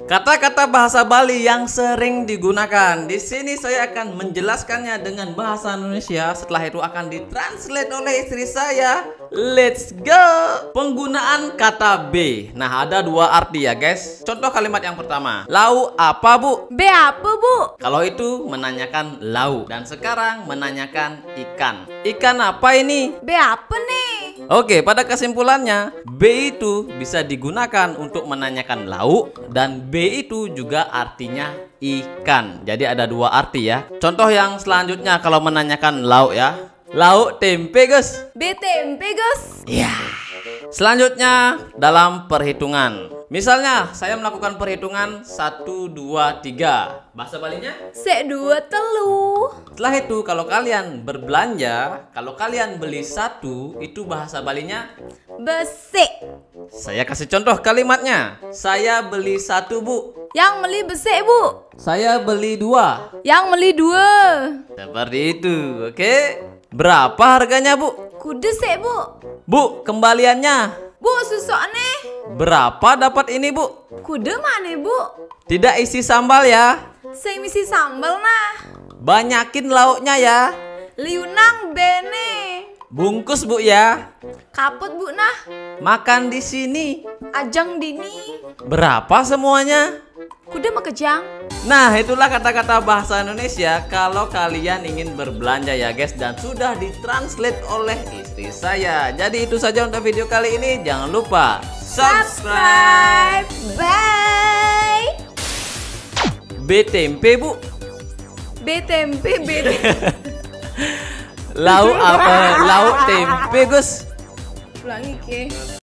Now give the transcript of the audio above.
Kata-kata bahasa Bali yang sering digunakan. Di sini saya akan menjelaskannya dengan bahasa Indonesia. Setelah itu akan ditranslate oleh istri saya. Let's go. Penggunaan kata B. Nah, ada dua arti ya, guys. Contoh kalimat yang pertama. Lau apa, Bu? B apa, Bu? Kalau itu menanyakan lau. Dan sekarang menanyakan ikan. Ikan apa ini? B apa nih? Oke, pada kesimpulannya, B itu bisa digunakan untuk menanyakan lauk dan B itu juga artinya ikan. Jadi ada dua arti ya. Contoh yang selanjutnya kalau menanyakan lauk ya. Lauk tempe, Gus. B tempe, Gus. Ya. Selanjutnya dalam perhitungan. Misalnya saya melakukan perhitungan 1, 2, 3. Bahasa Balinya? Sek dua telu. Setelah itu kalau kalian berbelanja, kalau kalian beli satu, itu bahasa Balinya Besek. saya kasih contoh kalimatnya. Saya beli satu, Bu. Yang beli besek, Bu. Saya beli dua. Yang beli dua. Seperti itu, oke? Berapa harganya, Bu? Kuda sek, Bu. Bu, kembaliannya. Bu, susok nih. Berapa dapat ini, Bu? Kuda mana, Bu? Tidak isi sambal ya. Saya misi sambal nah. Banyakin lauknya ya. Liunang bene. Bungkus, Bu ya. Kaput, Bu nah. Makan di sini. Ajang dini. Berapa semuanya? Kuda mau kejang. Nah, itulah kata-kata bahasa Indonesia kalau kalian ingin berbelanja ya, guys. Dan sudah ditranslate oleh istri saya. Jadi itu saja untuk video kali ini. Jangan lupa subscribe. Bye. B tempe, Bu. B tempe, B tempe. Lauk apa? Lauk tempe, Gus. Ulangi ke.